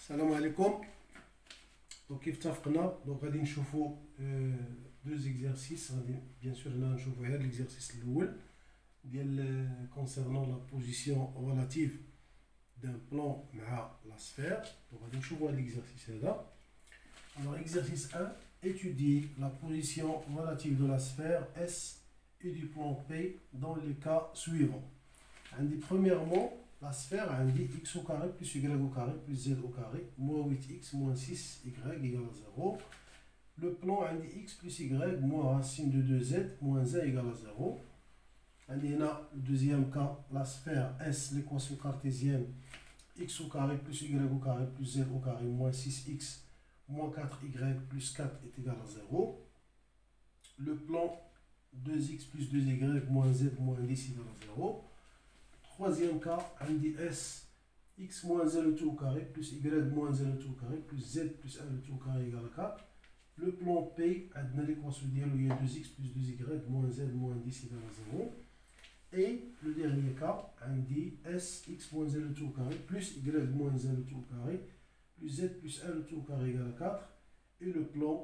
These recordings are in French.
السلام عليكم. دونك كيف اتفقنا غادي نشوفوا دو زيكزارسيس. غادي بيان سور هنا نشوفوا غير ليكزارسيس الاول ديال كونسيرنون لا بوزيسيون ريلاتيف دان بلان مع لا سفير. غادي نشوفوا هاد ليكزارسيس هذا. Alors exercice 1, étudier la position relative de la sphère S et du plan P dans les cas suivants. Premièrement, la sphère a x au carré plus y au carré plus z au carré, moins 8x moins 6y égale à 0. Le plan a x plus y moins racine de 2z moins 1 égale à 0. Le deuxième cas, la sphère S, l'équation cartésienne, x au carré plus y au carré plus z au carré moins 6x moins 4y plus 4 est égal à 0. Le plan 2x plus 2y moins z moins 10 égale à 0. Troisième cas, on dit S, x moins 1 le tout au carré, plus y moins 1 le tout au carré, plus z plus 1 le tout au carré égale à 4. Le plan P, on a l'équation où il y a 2x plus 2y moins z moins 10 égale à 0. Et le dernier cas, on dit S, x moins 1 le tout au carré, plus y moins 1 le tout au carré, plus z plus 1 le tout au carré égale à 4. Et le plan,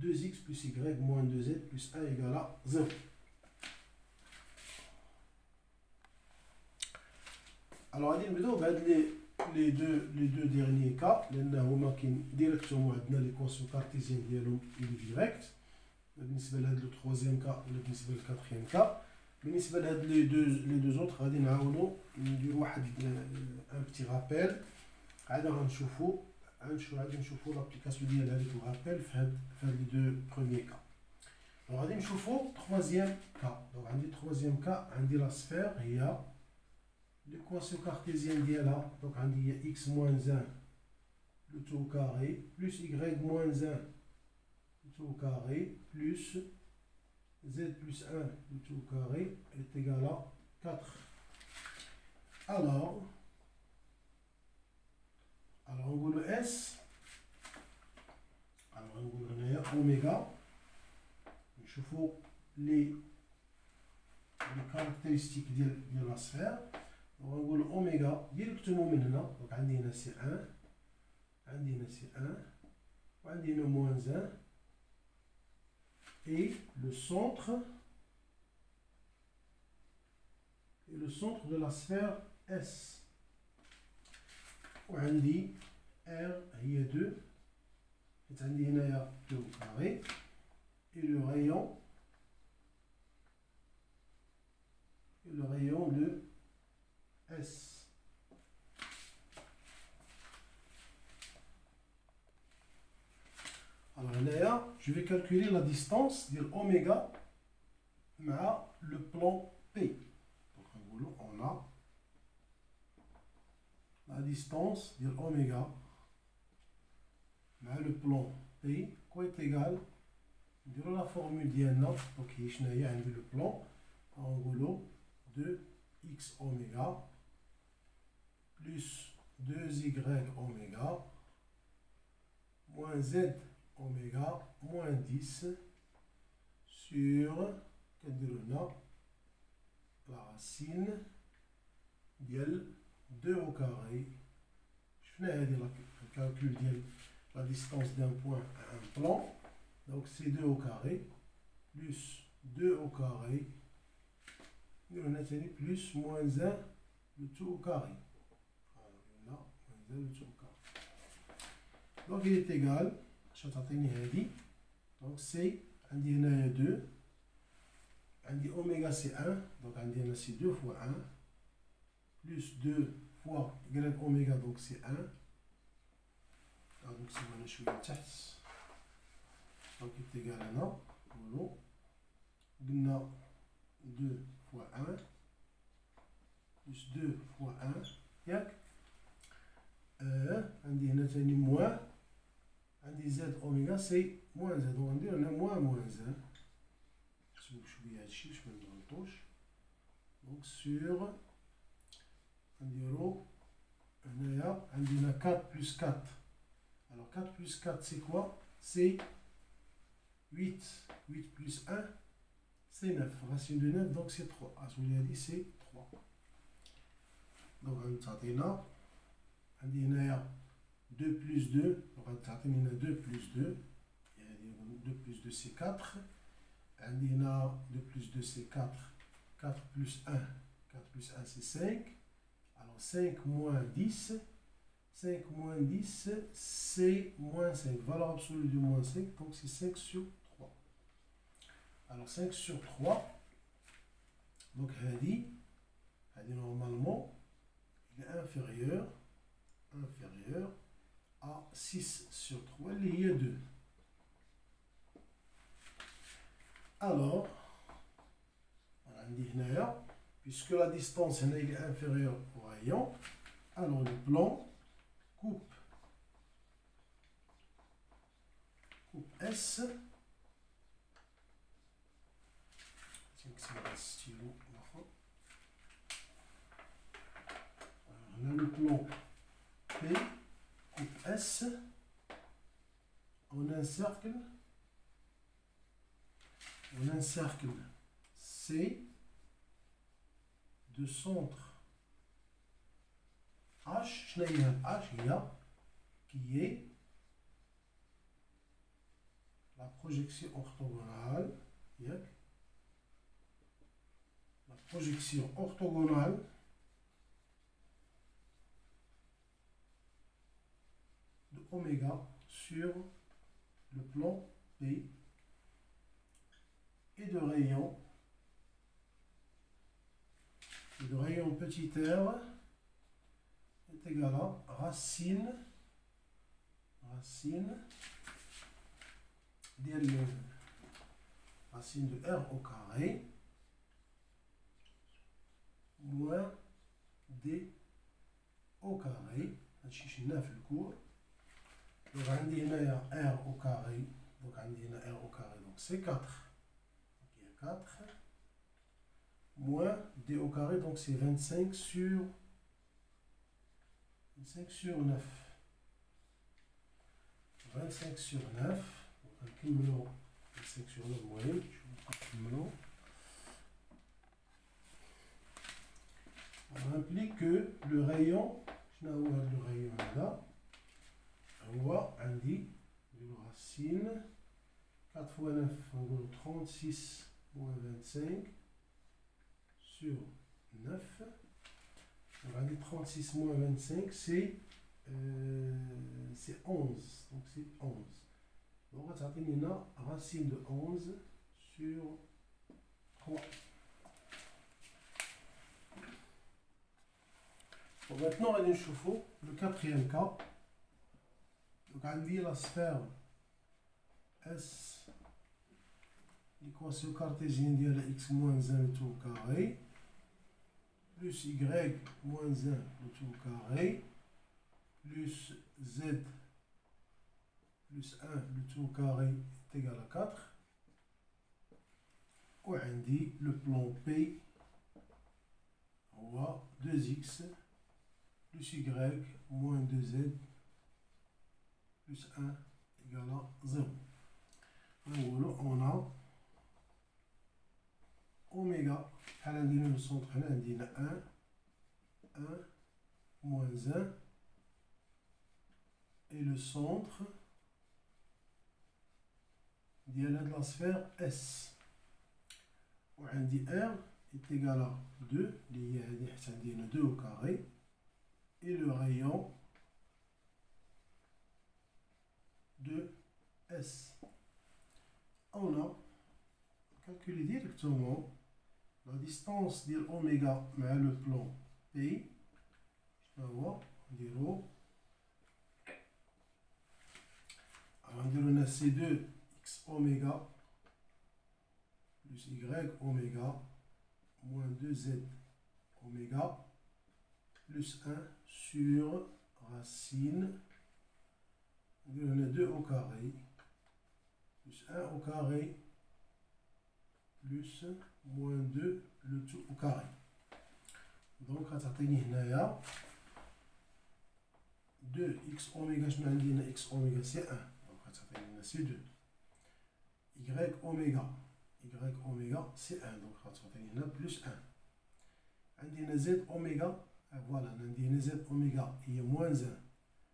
2x plus y moins 2z plus 1 égale à 0. Alors, on va les deux derniers cas. On a directement l'équation cartésienne qui est directe. Le troisième cas et le quatrième cas. Les deux autres, on va un petit rappel. On va l'application du rappel faire les deux premiers cas. Alors, on va le troisième cas. Donc, troisième cas, on dit la sphère, il y a l'équation cartésienne là, donc on dit x moins 1 le tout au carré plus y moins 1 le tout au carré plus z plus 1 le tout au carré est égal à 4. Alors on voit le S, alors on voit le oméga, je fais les caractéristiques de la sphère. On va dire oméga directement maintenant. Donc, on a c'est 1, on a c'est 1, on a moins 1. Et le centre de la sphère S. On a dit R, il y a 2. Et on a 2 au carré. Et le rayon de S. Alors là, je vais calculer la distance de oméga à le plan P. Donc on a la distance de oméga à le plan P qui est égal à la formule d'Iana. Donc il y a le plan en de x oméga plus 2y oméga moins z oméga moins 10 sur la racine de 2 au carré. Je fais le calcul de la distance d'un point à un plan. Donc c'est 2 au carré plus 2 au carré. On a plus moins 1 le tout au carré. Donc il est égal, donc c'est, on dit 2, on dit oméga c'est 1, donc on dit c'est 2 fois 1, plus 2 fois y oméga, donc c'est 1. Donc c'est donc il est égal à 1, voilà. 2 fois 1, plus 2 fois 1, yak. On dit moins, on dit z oméga c'est moins z, donc on dit on a moins 1. Donc sur, on dit on a 4 plus 4. Alors 4 plus 4 c'est quoi? C'est 8. 8 plus 1 c'est 9. Racine de 9 donc c'est 3. À ce qu'on a dit c'est 3. Donc on a عندي هنايا 2 plus 2 دونك تعطيني هنا 2 plus 2 يعني 2 plus 2 c'est 4 عندي هنا 2 plus 2 c'est 4 4 plus 1 4 plus 1 c'est 5 alors 5 moins 10 5 moins 10 c'est moins 5 valeur absolue de moins 5 donc c'est 5 sur 3 alors 5 sur 3 donc هذه normalement il est inférieur à 6 sur 3 اللي هي 2 alors عندي هنايا puisque la distance هنا il est inférieur au rayon alors le plan coupe S on a le plan P coupe S on encercle C de centre H qui est la projection orthogonale de oméga sur le plan P et de rayon petit r est égal à racine de r au carré moins d au carré هادشي شفناه في الكور دونك عندي هنايا r au carré دونك عندي هنا r au carré donc c'est 4 donc il y a 4 moins d au carré donc c'est 25 sur 9 25 sur 9 donc نكملو 25 sur 9 المهم نكملو on implique que le rayon شنو هو هذا le rayon هذا هو عندي racine 4 fois 9 نقولو 36 moins 25 sur 9 donc عندي 36 moins 25 c'est 11 donc c'est 11 donc غتعطيني هنا racine de 11 sur 3 donc maintenant غادي نشوفو le quatrième cas donc عندي la sphère S l'équation cartésienne ديالها x moins 1 le tout au carré plus y moins 1 le tout au carré plus z plus 1 le tout au carré est égal à 4 وعندي le plan P هو 2x plus y moins 2z plus 1 égale à 0 on a oméga بحال عندنا لو سونتر هنا عندنا 1 moins 1 et le centre ديال هاد لا سفير S وعندي R est égal à 2 اللي هي هادي حيت عندي هنا 2 au carré et le rayon de S. On a calculé directement la distance de oméga mais le plan P. Je vais voir, on dirait. Alors on dirait C2 x oméga plus y oméga moins 2z oméga plus 1 sur racine. On a 2 au carré plus 1 au carré plus moins 2 le tout au carré. Donc, on a 2x oméga, je mets x oméga c'est 1. Donc, c'est 2. Y oméga c'est 1. Donc, on a plus 1. On a z Voilà, on a dit z oméga, il y a moins 1.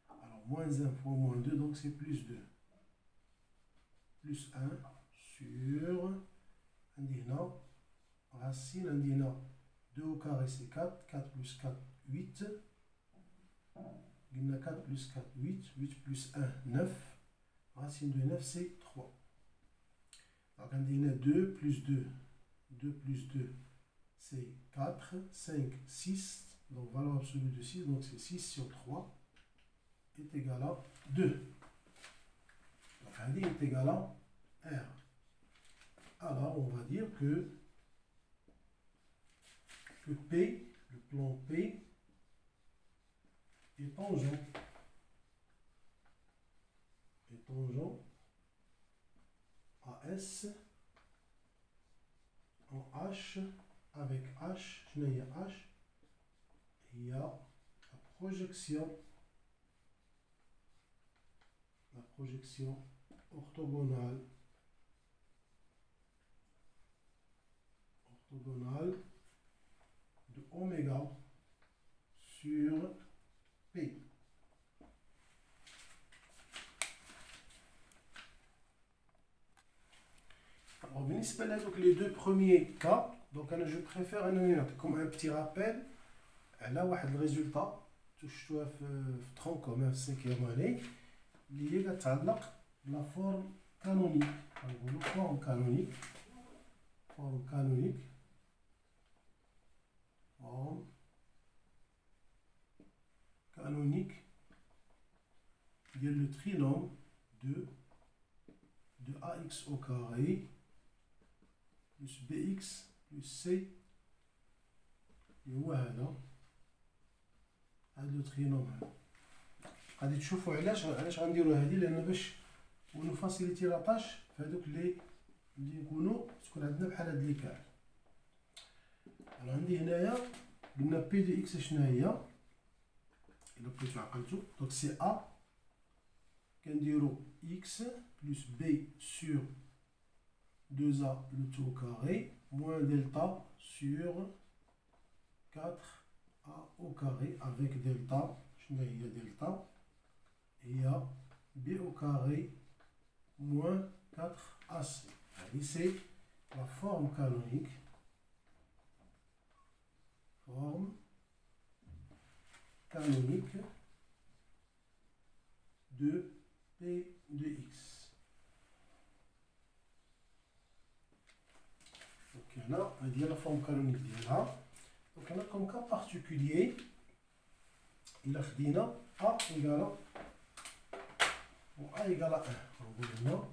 Alors, moins 1 fois moins 2, donc c'est plus 2. Plus 1 sur, on dit non, racine, on dit non. 2 au carré, c'est 4. 4 plus 4, 8. Il y a 4 plus 4, 8. 8 plus 1, 9. Racine de 9, c'est 3. Donc, on dit 2 plus 2. 2 plus 2, c'est 4. 5, 6. Donc, valeur absolue de 6. Donc, c'est 6 sur 3 est égal à 2. Donc, on dit est égal à R. Alors, on va dire que P, le plan P, est tangent à S en H avec H, je n'ai H, il y a la projection orthogonale de oméga sur P. Alors, donc les deux premiers cas, donc je préfère comme un petit rappel. Là, le résultat, tout ce que je fais 30 comme en 5e année, il y a la forme canonique. Forme canonique. Il y a le trinôme de ax au carré plus bx plus c. هو هذا لو ترينوم هذا. غادي تشوفوا علاش غنديروا هذه، لان باش ونفاسيليتي لاطاش فهادوك اللي يكونوا تكون عندنا بحال هاد لي كار. انا عندي هنايا قلنا بي دو اكس شنو هي الا بغيتو عقلتو. دونك سي ا كنديرو اكس بلس بي سور 2a le tout au carré moins delta sur 4a au carré avec delta. Je n'ai pas delta. Et il y a b au carré moins 4ac. C'est la forme canonique. De p de x. Donc là, on dit la forme canonique là. Donc on a comme cas particulier, il a dit A égale à 1. Donc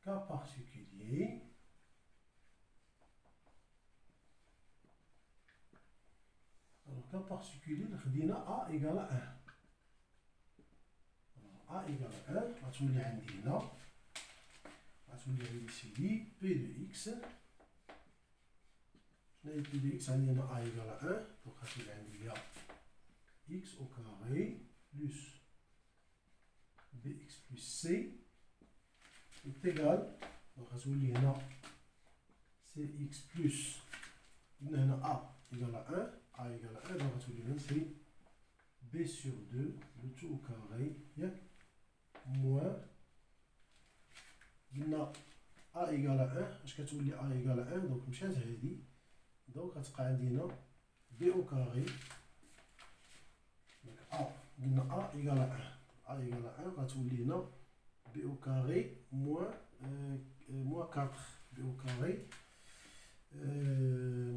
cas particulier. Alors cas particulier, il a dit A égale à 1. Alors, A égale à 1, on va se dire ici P de x. P de x عندنا a égale à 1, donc غتولي عندي x au carré plus bx plus c est égal, donc غتولي هنا cx plus قلنا هنا a égale à 1, a égale à 1, donc غتولي هنا c'est b sur 2 le tout au carré ياك moins قلنا a égale à 1. اش كتولي a égale à 1 donc مشات هذه. Donc, غتبقى عندنا b au carré. Donc, a قلنا a égale à 1. a égale à 1 غتولي هنا b au carré moins 4. b au carré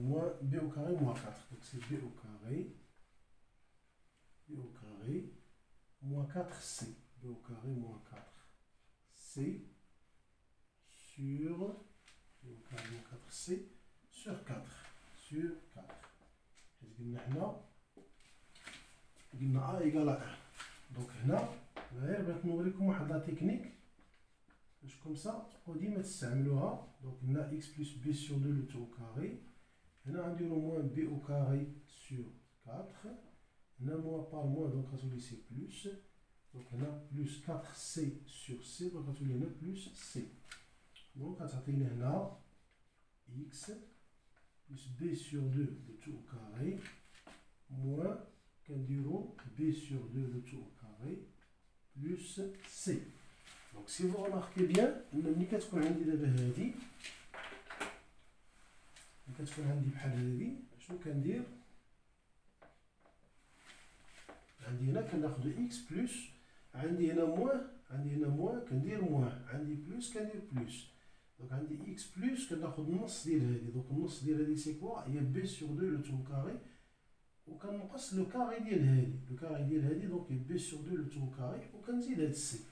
moins b au carré moins 4. Donc, c'est b au carré moins 4c. b au carré moins 4c sur b au carré moins 4c sur 4. Sur 4. قلنا A égale à 1. Donc هنا غير بغيت نوريكم واحد لا تكنيك باش كوم سا تبقاو ديما تستعملوها. دونك قلنا x plus b sur 2 le tout au carré. هنا غنديرو moins b au carré sur 4. هنا moins par moins donc غتولي c plus. Donc هنا plus 4c sur c donc غتولي هنا plus c. Donc غتعطينا هنا x plus b sur 2 le tout au carré moins كنديرو B sur 2 le tout au carré plus C. Donc si vous remarquez bien, ملي كتكون عندي دابا هادي ملي كتكون عندي بحال هادي شنو كندير؟ عندي هنا كناخدو إكس بلس، عندي هنا موان كندير موان، عندي بلس كندير بلس. دونك عندي إكس بلس كناخد النص ديال هادي، دونك النص ديال هادي سي كوا؟ هي B sur 2 le tout au carré وكنقص لو كاري ديال هادي، لو كاري ديال هادي دونك B sur 2 le tout au carré وكنزيد هاد السي.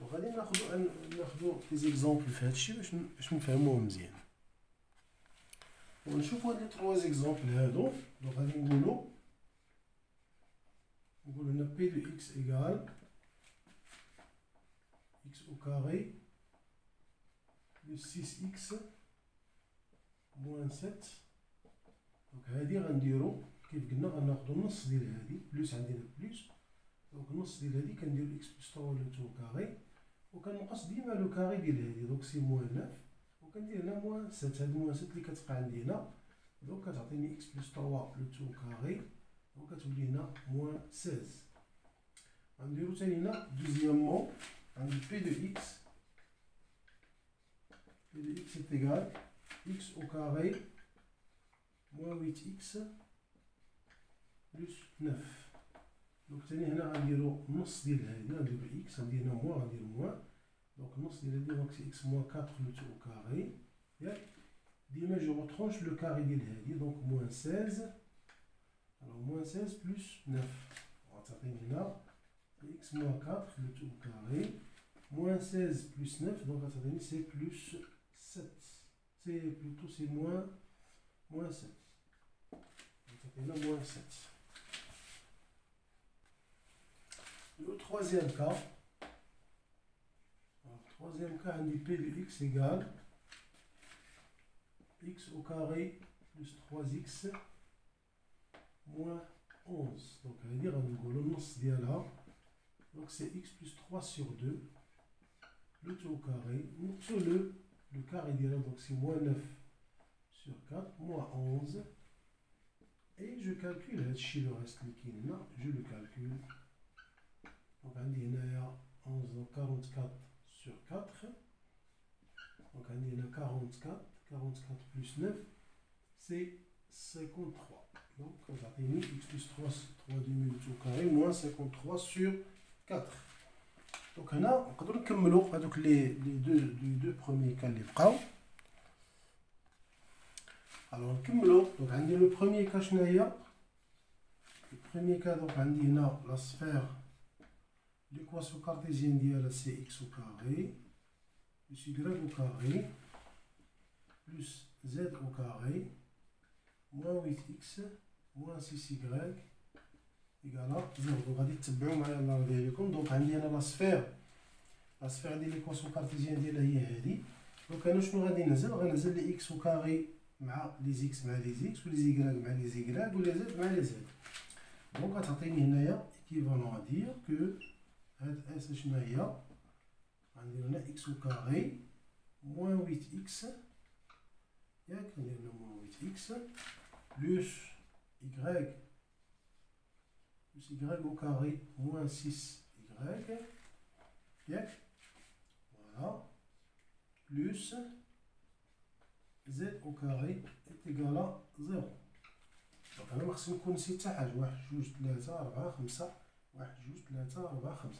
دونك غادي ناخدو دي زيكزامبل في هادشي باش نفهموه مزيان. ونشوفو هاد لي 3 زيكزامبل هادو. دونك غادي نقولو هنا P de x égale x au carré plus 6x moins 7. دونك هادي غنديرو كيف قلنا غناخدو النص ديال هادي بلس، عندنا بلس، دونك النص ديال هادي كنديرو x بلس 3 لو تو كاري وكنقص ديما لو كاري ديال هادي، دونك سي موان 9 وكندير هنا موان 7. هاد موان 7 اللي كتبقى عندي هنا دونك كتعطيني x بلس 3 لو تو كاري وكتولي هنا موان 16. غنديرو تاني هنا دوزيامون عندي P de x est égal x au carré moins 8x plus 9. دونك تاني هنا غنديرو النص ديال هادي، غنديرو x غندير هنا موان غندير موان، دونك النص ديال هادي دونك سي x moins 4 لو تو au carré ياك. ديما جو retranche لو كاري ديال هادي دونك موان 16. alors moins 16 plus 9 غتعطيني هنا x moins 4 le tout au carré moins 16 plus 9 donc غتعطيني c'est plus 7. c'est plutôt c'est moins 7 غتعطينا moins 7. Le troisième cas, عندي P de x égale x au carré plus 3x moins 11. Donc, on va dire donc c'est x plus 3 sur 2, le tout au carré. Donc, sur le carré d'ira, donc c'est moins 9 sur 4, moins 11. Et je calcule, le reste liquide là, je le calcule. Donc, on dit 11, donc 44 sur 4. Donc, on dit 44 plus 9, c'est 53. Donc, on va tenir x plus 3 demi au carré moins 53 sur 4. Donc, on va donc les deux premiers cas. Alors, donc, on a le premier cas. Le premier cas, donc, on a la sphère, l'équation cartésienne d'IA, c'est x au carré plus y au carré plus z au carré moins 8x moins 6y égale à 0. Donc, غادي تتبعوا معايا الله يرضي عليكم. دونك عندي هنا لا سفير ديال ليكواسيون كارتيزيان ديالها هي هادي. دونك انا شنو غادي نهزل؟ غنهزل لي اكس وكاري مع لي زيكس مع لي زيكس ولي زيكراك مع لي زيكراك ولي زد مع لي زد. دونك غتعطيني هنايا ايكيفالون ا دير كو هاد اس شنو هي؟ غندير هنا اكس وكاري موان 8 اكس ياك، ندير هنا موان 8 اكس بلس y au carré moins 6y, voilà, plus z au carré est égal à 0. Donc, أنا ما خصني نكون نسيت حتى حاجة، 1 2 3 4 5 1 2 3 4 5.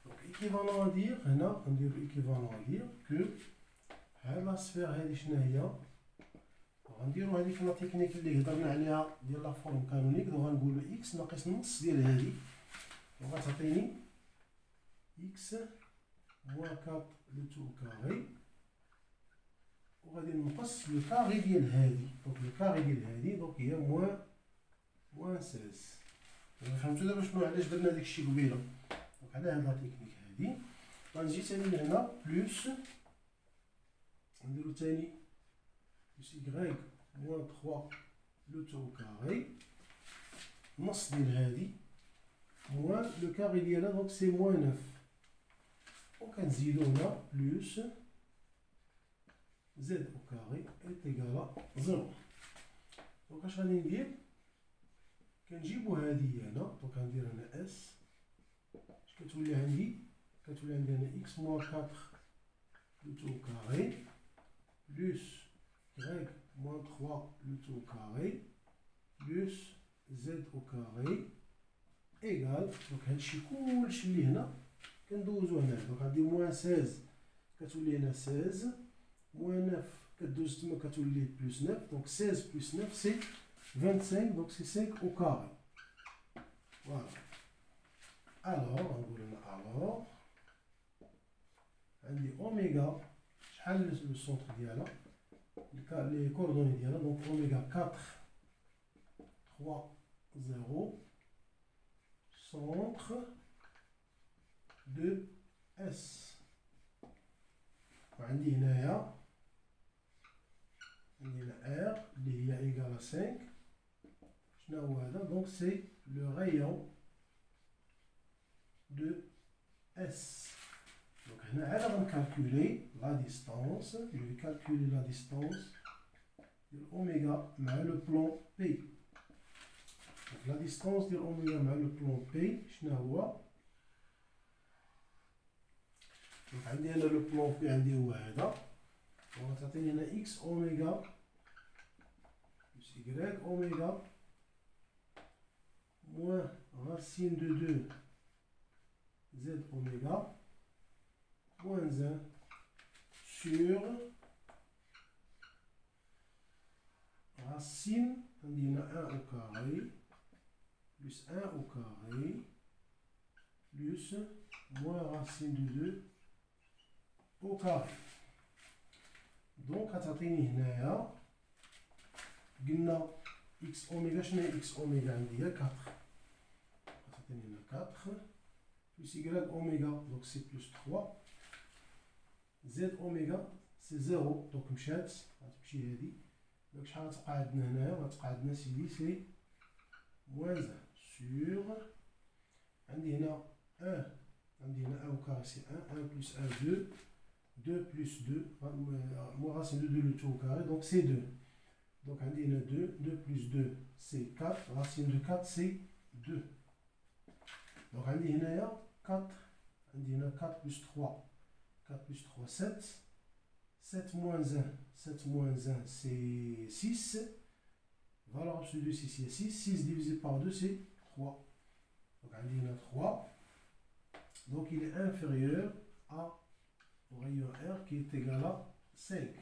Donc, équivalent à dire هنا غنديرو équivalent à dire que هاد لا سفير هادي شنو هي؟ غنديرو هذيك لا تكنيك اللي هضرنا عليها ديال لا فورم كانونيك. دونك غنقولو اكس ناقص النص ديال هادي وغتعطيني اكس موان 4 لو تو كاري وغادي نقص لو كاري ديال هادي. دونك لو كاري ديال هادي دونك هي موان 16. فهمتوا دابا شنو علاش درنا داكشي قبيله؟ دونك على هاد لا تكنيك هادي غنجي ثاني لهنا بلس نديرو ثاني plus y moins 3 le tout au carré نص ديال هادي moins le carré ديالها donc c'est moins 9 وكنزيدو هنا plus z au carré est égal à 0. donc اش غادي ندير؟ كنجيبو هادي هنا دونك غندير هنا اس اش كتولي عندي هنا اكس موان 4 لو تو كاري بلس y موان 3 لو تو كاري بلس z au carré égal دونك هادشي كلشي اللي هنا كندوزو هنا دونك غادي موان 16 كتولي هنا 16 موان 9 كدوز تما كتولي بلس 9 دونك 16 بلس 9 سي 25 donc c'est 5 au carré. Voilà. Alors, on va dire alors. On dit oméga. Je le centre d'Iala. Les coordonnées d'Iala. Donc oméga 4, 3, 0. Centre de S. On dit هنايا. On dit R. اللي هي égale à 5. Donc c'est le rayon de S. Donc on va calculer la distance. Je vais calculer la distance de oméga mais le plan P. Donc la distance de oméga mais le plan P, je donc عندي هنا le plan P عندي هو هذا. Donc تعطيني هنا x oméga plus y oméga moins racine de 2 z oméga moins 1 sur racine, on dit 1 au carré plus 1 au carré plus moins racine de 2 au carré. Donc غتعطيني هنايا قلنا x oméga شنو هي x oméga عندي هي 4 غتعطيني هنا 4 plus y oméga donc c'est plus 3 z oméga c'est 0 donc مشات غتمشي هادي donc شحال غتبقى عندنا هنايا غتبقى عندنا سيدي سي moins 1 sur عندي هنا 1 عندي هنا 1 au carré c'est 1 1 plus 1 2 2 plus 2 moins racine de 2 le tout au carré donc c'est 2. Donc on dit 2, 2 plus 2 c'est 4, racine de 4 c'est 2. Donc on dit 4, on dit 4 plus 3, 4 plus 3, 7, 7 moins 1, 7 moins 1 c'est 6, valeur absolue de 6 il y a 6, 6 divisé par 2 c'est 3. Donc on dit 3, donc il est inférieur au rayon R qui est égal à 5.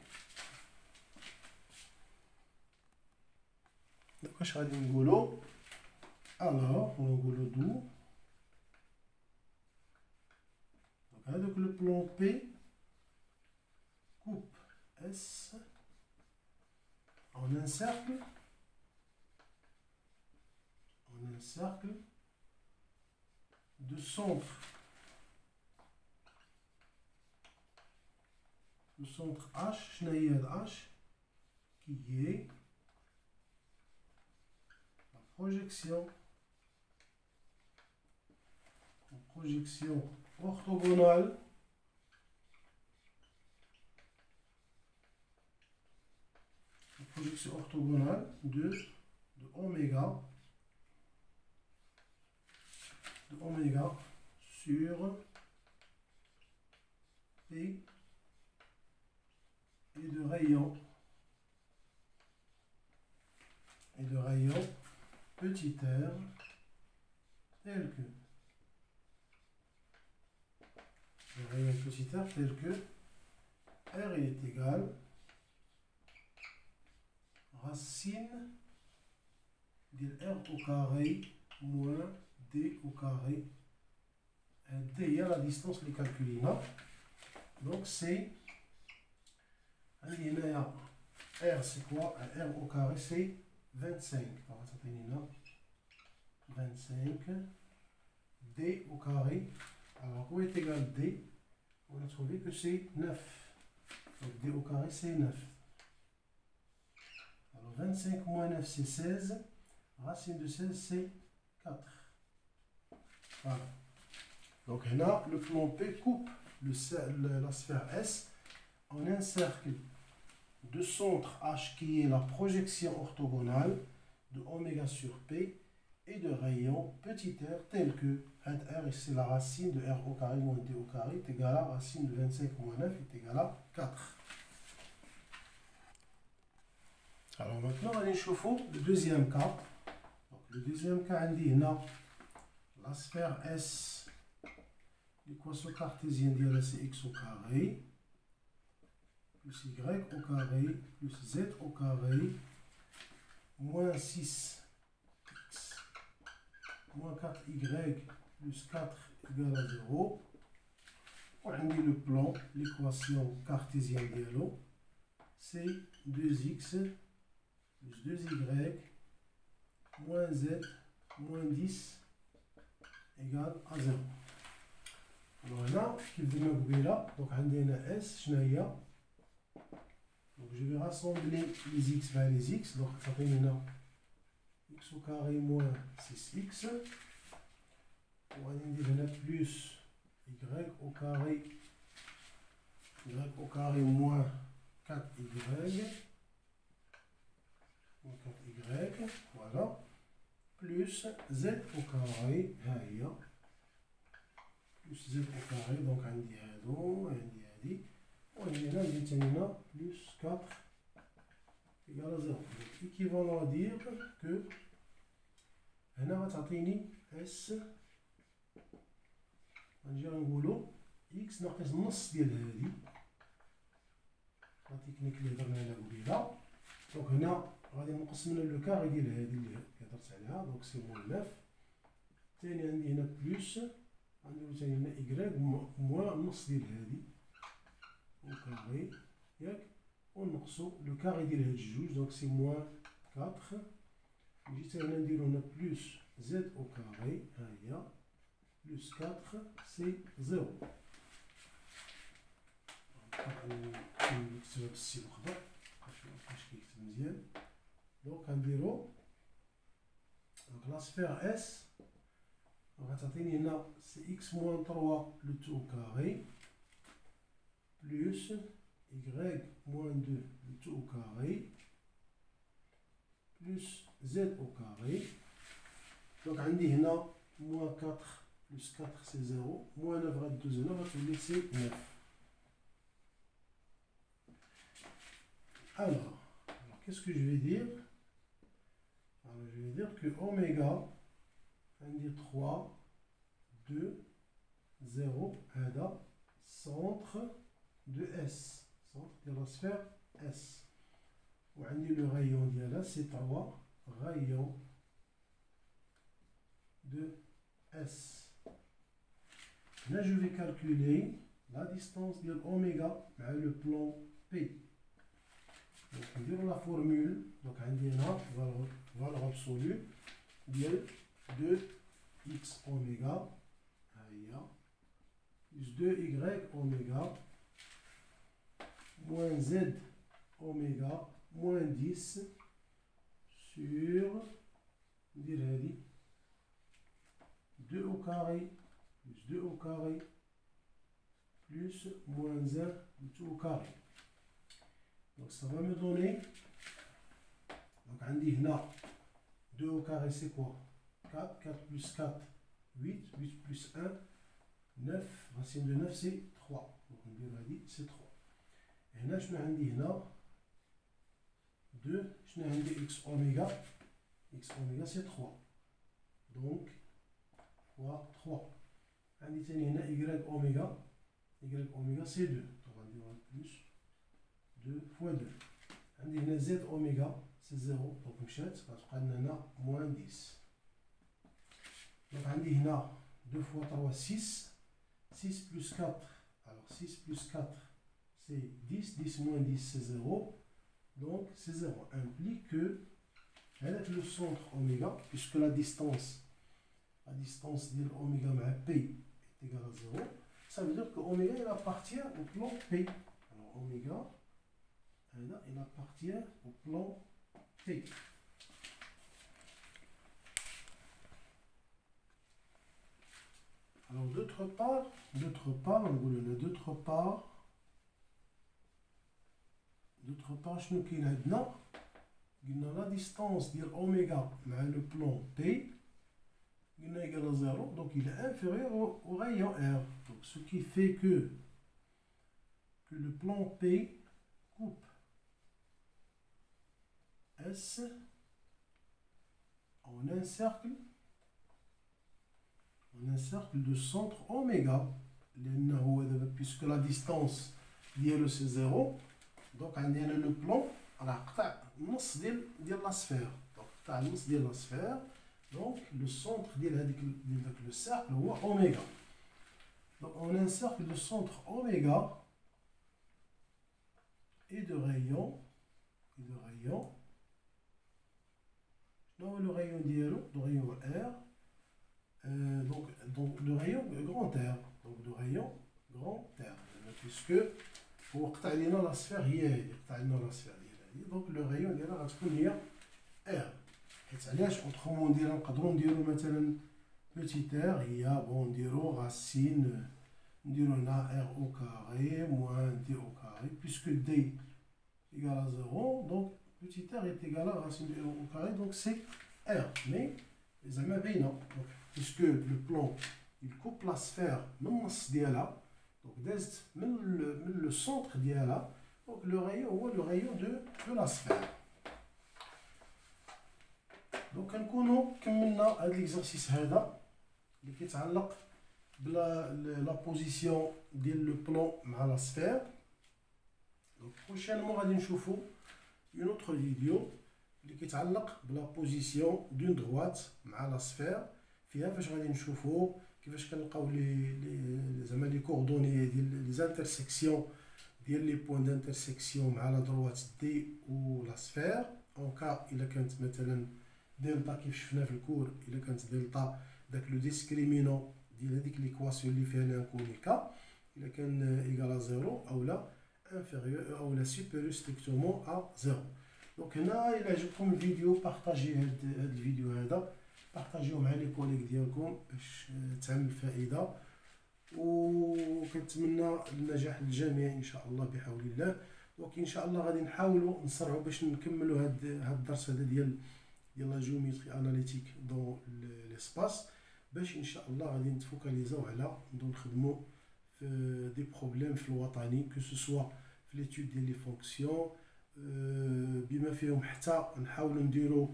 Donc, je vais dire alors, on va dire d'où. Donc, le plan P coupe S en un cercle. De centre. Le centre H, Schneider H, qui est la projection orthogonale de oméga sur P et de rayon petit r tel que r est égal racine de r au carré moins d au carré. D, il y a la distance les calculée là. Donc c'est R c'est quoi? R au carré c'est 25. 25. D au carré. Alors quoi est égal D? On a trouvé que c'est 9. Donc D au carré c'est 9. Alors 25 moins 9 c'est 16. Racine de 16 c'est 4. Voilà. Donc là, le plan P coupe la sphère S en un cercle de centre H qui est la projection orthogonale de oméga sur P et de rayon petit r tel que R, c'est la racine de R au carré moins D au carré est égal à racine de 25 moins 9 est égal à 4. Alors maintenant, on va chauffer le deuxième cas. Donc, le deuxième cas, on dit la sphère S, l'équation cartésienne de c'est x au carré, plus y au carré, plus z au carré, moins 6x, moins 4y, plus 4 égale à 0. On dit le plan, l'équation cartésienne de c'est 2x plus 2y moins z moins 10 égale à 0. Alors là, qui est là, donc on a S, donc je vais rassembler les x vers les x, donc ça fait maintenant x au carré moins 6x, on a plus y au carré moins 4y, voilà, plus z au carré, plus z au carré, donc on dit on a plus 4 égale à 0. Donc équivalent à dire que on a S, نقولوا x ناقص نص ديال هذه لا تكنيك اللي هضرنا عليها قبيله. دونك هنا غادي نقص من لو كاري ديال هذه اللي هضرت عليها، دونك سي موان 9. ثاني عندي هنا بلوس، غنديرو ثاني هنا إكغيك موان النص ديال هذه او كاري ياك، ونقصو لو كاري ديال هاد الجوج، دونك سي موان 4. نجي ثاني هنا نديرو هنا بلوس زد او كاري، ها هي plus 4, c'est 0. Donc, on dirait, la sphère S, c'est x moins 3 le tout au carré, plus y moins 2 le tout au carré, plus z au carré. Donc, on dit moins 4. Plus 4 c'est 0, moins 9 reste 2 9, tu laisser 9. Alors qu'est-ce que je vais dire? Alors, je vais dire que oméga, on dit 3, 2, 0, هذا centre de S, centre de la sphère S. وعندي le rayon ديالها c'est 3 rayons de S. Là, je vais calculer la distance de oméga avec le plan P. Donc, on dit la formule, donc on dit là, valeur absolue, de 2x oméga, plus 2y oméga, moins z oméga, moins 10 sur, on dirait 2 au carré, plus 2 au carré, plus moins 1 tout au carré. Donc ça va me donner, donc on dit là, 2 au carré c'est quoi? 4, 4 plus 4, 8, 8 plus 1, 9, racine de 9 c'est 3. Donc on dit c'est 3. Et là, je me dis là, 2, je me dis x oméga c'est 3. Donc, fois 3. عندي ثاني هنا y اوميغا سي 2، طبعا نديروها بلس 2 فوا 2. عندي هنا z اوميغا سي 0، دونك مشات غتبقى لنا هنا موان 10. دونك عندي هنا 2 فوا 3 6 بلس 4، alors 6 plus 4 c'est 10, 10 moins 10 c'est 0, donc c'est 0 implique que avec le centre oméga, puisque la distance de oméga avec P est égale à 0, ça veut dire que oméga il appartient au plan P. Alors oméga il appartient au plan P. Alors d'autre part, شنو كاين عندنا؟ قلنا la distance ديال oméga مع le plan P égal à 0, donc il est inférieur au rayon R. Donc ce qui fait que le plan P coupe S en un cercle de centre oméga, puisque la distance c'est 0, donc on a le plan على قطع النص ديال la sphère. Donc قطع النص ديال la sphère. Donc le centre de le cercle est oméga. Donc on a un cercle de centre oméga et de rayon. Le rayon dialo, le rayon R. Donc le rayon grand R. Donc le rayon grand R. Puisque pour قطع la sphère هي la sphère. Donc le rayon ديالها غتكون هي R. حيت علاش autrement dire نقدروا نديروا مثلا petit r هي بون نديروا racine نديروا هنا r au carré moins d au carré puisque d égale à 0 donc petit r est égal à racine de r au carré donc c'est r mais زعما باينه puisque le plan il coupe la sphère من النص ديالها donc دازت من le centre ديالها donc le rayon هو le rayon de la sphère. Donc نكونوا كملنا هذا l'exercice هذا اللي كيتعلق بلا بوزيسيون ديال لو بلان مع لا سفير. دونك بروشينمون غادي نشوفوا اون اوتر فيديو اللي كيتعلق بلا بوزيسيون دون دروات مع لا سفير، فيها فاش غادي نشوفوا كيفاش كنلقاو لي زعما لي كوردوني ديال لي زانترسيكسيون ديال لي بوين دانترسيكسيون مع لا دروات دي و لا سفير اون كا الا كانت مثلا دلتا كيف شفنا في الكور الا كانت دلتا داك لو ديسكريمينون ديال هذيك ليكواسيون اللي فيها لانكونيكا الا كان ايغال زيرو او لا انفيريور او لا سوبيريور ستريكتومون ا زيرو. دونك هنا الا عجبكم الفيديو بارطاجي هاد الفيديو هذا، بارطاجيوه مع لي كوليك ديالكم باش تعمل فائده، وكنتمنى النجاح للجميع ان شاء الله بحول الله. دونك ان شاء الله غادي نحاولوا نسرعوا باش نكملوا هاد الدرس هذا ديال لا جيومتري اناليتيك دون ليسباس، باش ان شاء الله غادي نتفوكاليزاو على نخدموا في دي بروبليم في الوطني كو سو سوا في ليتود ديال لي فونكسيون بما فيهم حتى نحاولوا نديروا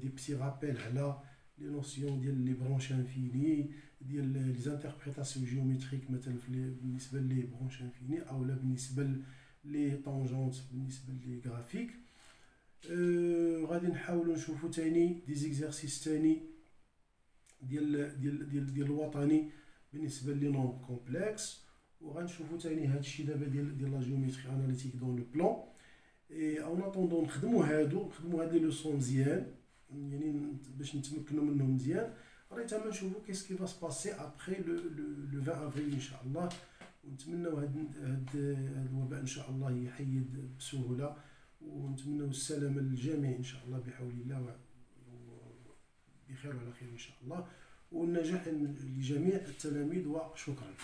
دي بتي رابيل على لي نوسيون ديال لي برونش انفيني ديال لي زانتربريتاسيون جيومتريك مثلا بالنسبه لي برونش انفيني او لا بالنسبه لي طونجونت بالنسبه لي غرافيك. غادي نحاولوا نشوفوا تاني دي زيكزارسيس تاني ديال الوطني بالنسبه لي نوم كومبلكس، وغنشوفوا تاني هادشي دابا ديال لا جيومتري اناليتيك دون لو بلان. اي اون اتوندون نخدموا هاد لي لوسون مزيان يعني باش نتمكنوا منهم مزيان، غادي تما نشوفوا كيسكي فا سباسي ابري لو 20 افريل ان شاء الله، ونتمنوا هاد الوباء ان شاء الله يحيد بسهوله، ونتمنوا السلامه للجميع ان شاء الله بحول الله بخير وعلى خير ان شاء الله، والنجاح لجميع التلاميذ، وشكرا.